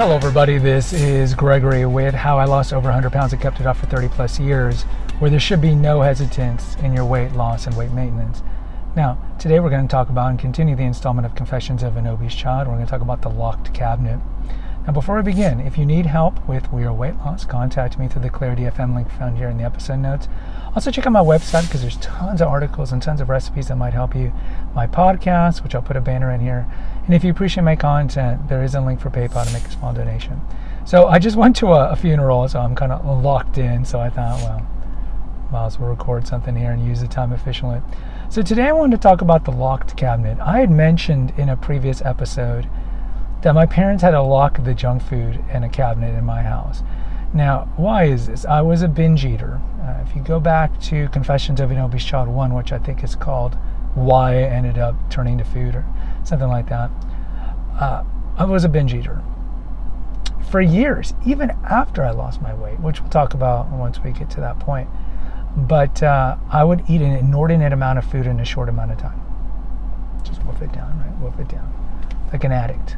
Hello everybody, this is Gregory with How I Lost Over 100 Pounds and Kept It Off for 30 plus years, where there should be no hesitance in your weight loss and weight maintenance. Now, today we're going to talk about and continue the installment of Confessions of an Obese Child. We're going to talk about the locked cabinet. Now, before we begin, if you need help with your weight loss, contact me through the Clarity FM link found here in the episode notes. Also, check out my website because there's tons of articles and tons of recipes that might help you. My podcast, which I'll put a banner in here. And if you appreciate my content, there is a link for PayPal to make a small donation. So I just went to a funeral, so I'm kind of locked in. So I thought, well, might as well record something here and use the time efficiently. So today I wanted to talk about the locked cabinet. I had mentioned in a previous episode that my parents had to lock the junk food in a cabinet in my house. Now, why is this? I was a binge eater. If you go back to Confessions of an Obese Child 1, which I think is called Why I Ended Up Turning to Food or something like that, I was a binge eater for years, even after I lost my weight, which we'll talk about once we get to that point. But I would eat an inordinate amount of food in a short amount of time. Just wolf it down, right? Wolf it down. Like an addict.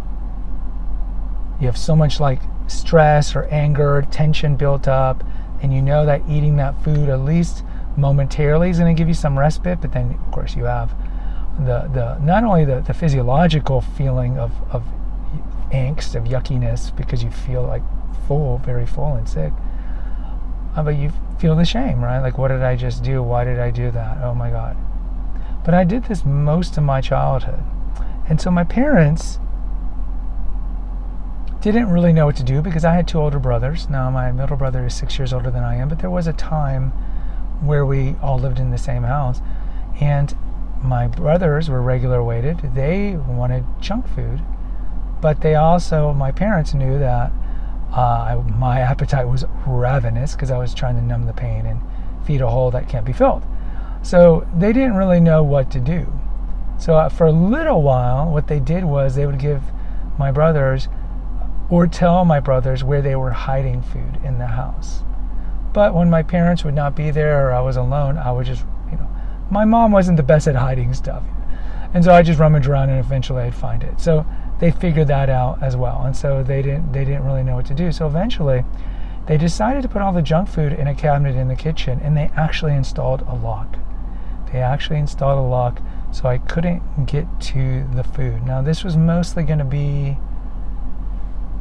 You have so much like stress or anger, tension built up, and you know that eating that food at least momentarily is going to give you some respite, but then of course you have the not only the physiological feeling of angst, of yuckiness, because you feel like full, very full and sick, but you feel the shame, right? Like, what did I just do? Why did I do that? Oh my God. But I did this most of my childhood. And so my parents didn't really know what to do because I had two older brothers. Now my middle brother is 6 years older than I am, but there was a time where we all lived in the same house, and my brothers were regular weighted. They wanted junk food, but they also, my parents knew that my appetite was ravenous because I was trying to numb the pain and feed a hole that can't be filled. So they didn't really know what to do. So for a little while, what they did was they would give my brothers or tell my brothers where they were hiding food in the house. But when my parents would not be there or I was alone, I would just, my mom wasn't the best at hiding stuff. And so I just rummage around and eventually I'd find it. So they figured that out as well. And so they didn't really know what to do. So eventually they decided to put all the junk food in a cabinet in the kitchen, and they actually installed a lock. They actually installed a lock so I couldn't get to the food. Now this was mostly going to be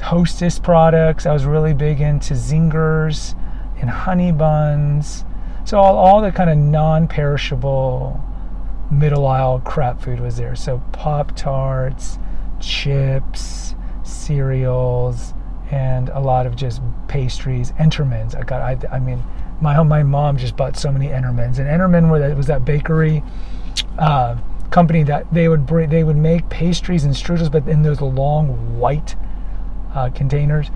Hostess products. I was really big into zingers and honey buns. So all the kind of non-perishable middle aisle crap food was there. So Pop-Tarts, chips, cereals, and a lot of just pastries. Entermans. My mom just bought so many Entermans. And Enterman was that bakery company that they would make pastries and strudels, but in those long white containers.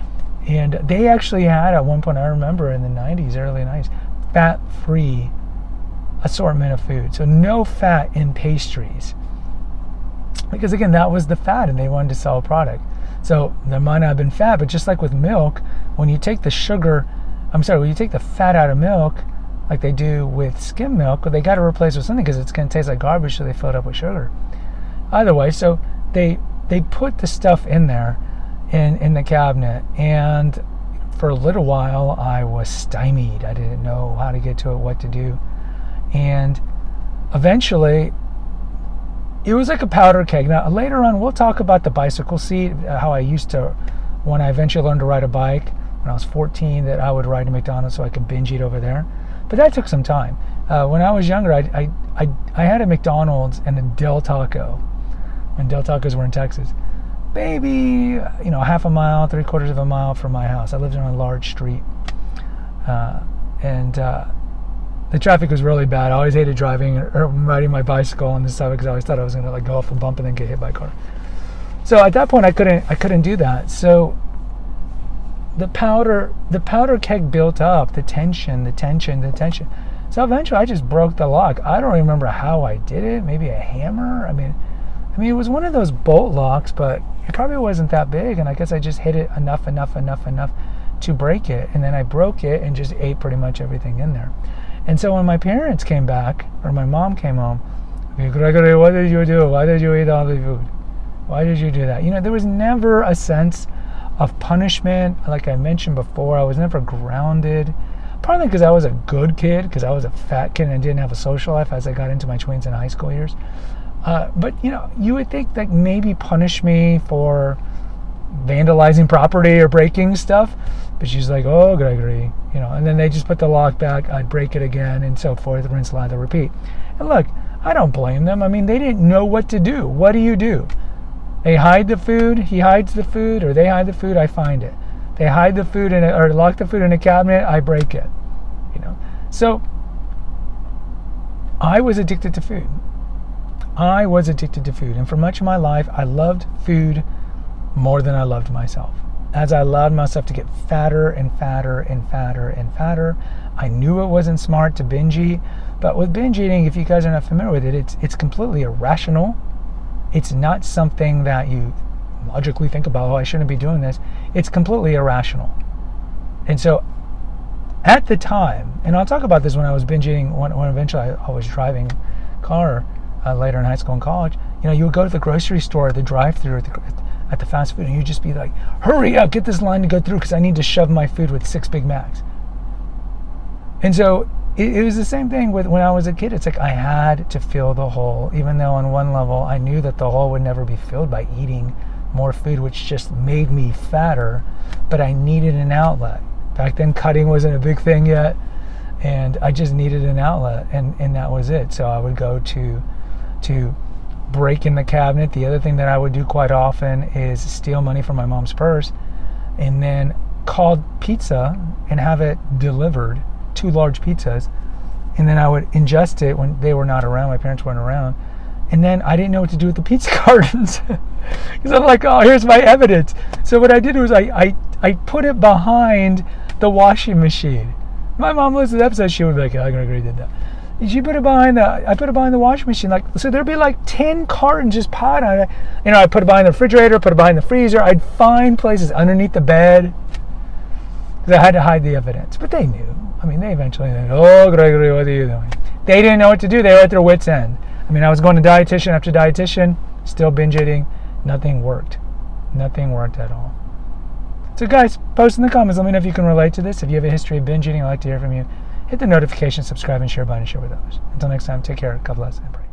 And they actually had at one point, I remember in the 90s, early 90s, fat-free assortment of food. So no fat in pastries. Because again, that was the fad and they wanted to sell a product. So there might not have been fat, but just like with milk, when you take the fat out of milk, like they do with skim milk, they got to replace it with something because it's going to taste like garbage, so they fill it up with sugar. Either way, so they put the stuff in there in the cabinet, and for a little while I was stymied. I didn't know how to get to it, what to do, and eventually it was like a powder keg. Now later on we'll talk about the bicycle seat, how I used to, when I eventually learned to ride a bike when I was 14, that I would ride to McDonald's so I could binge eat over there. But that took some time. When I was younger, I had a McDonald's and a Del Taco when Del Tacos were in Texas. Maybe, half a mile, 3/4 of a mile from my house. I lived on a large street. And the traffic was really bad. I always hated driving or riding my bicycle on this side because I always thought I was going to go off a bump and then get hit by a car. So at that point, I couldn't do that. So the powder keg built up, the tension. So eventually, I just broke the lock. I don't remember how I did it. Maybe a hammer. I mean, it was one of those bolt locks, but it probably wasn't that big, and I guess I just hit it enough to break it, and then I broke it and just ate pretty much everything in there. And so when my parents came back, or my mom came home, Gregory, what did you do? Why did you eat all the food? Why did you do that? There was never a sense of punishment. Like I mentioned before, I was never grounded. Partly because I was a good kid, because I was a fat kid and I didn't have a social life as I got into my tweens and high school years. But you would think that maybe punish me for vandalizing property or breaking stuff. But she's like, oh, Gregory, and then they just put the lock back. I'd break it again and so forth, rinse, lather, repeat. And look, I don't blame them. I mean, they didn't know what to do. What do? They hide the food, he hides the food, or they hide the food, I find it. They hide the food or lock the food in a cabinet, I break it. So I was addicted to food. And for much of my life, I loved food more than I loved myself. As I allowed myself to get fatter and fatter and fatter and fatter, I knew it wasn't smart to binge eat. But with binge eating, if you guys are not familiar with it, it's completely irrational. It's not something that you logically think about, I shouldn't be doing this. It's completely irrational. And so at the time, and I'll talk about this when I was binge eating, when eventually I was driving car later in high school and college, you would go to the grocery store, the drive-thru at the fast food, and you'd just be like, hurry up, get this line to go through because I need to shove my food with 6 Big Macs. And so it was the same thing with when I was a kid. It's like I had to fill the hole, even though on one level I knew that the hole would never be filled by eating more food, which just made me fatter, but I needed an outlet. Back then cutting wasn't a big thing yet, and I just needed an outlet, and that was it. So I would go to break in the cabinet. The other thing that I would do quite often is steal money from my mom's purse and then call pizza and have it delivered, 2 large pizzas, and then I would ingest it when they were not around, my parents weren't around, and then I didn't know what to do with the pizza cartons because I'm like, oh, here's my evidence. So what I did was I put it behind the washing machine. My mom listened to the episode, she would be like, I agree, did that. I put it behind the washing machine, so there'd be like 10 cartons just piled on it. I'd put it behind the refrigerator, put it behind the freezer. I'd find places underneath the bed because I had to hide the evidence. But they knew. They eventually said, oh, Gregory, what are you doing? They didn't know what to do. They were at their wits' end. I was going to dietitian after dietitian, still binge eating. Nothing worked. Nothing worked at all. So guys, post in the comments. Let me know if you can relate to this. If you have a history of binge eating, I'd like to hear from you. Hit the notification, subscribe, and share button and share with others. Until next time, take care. God bless and pray.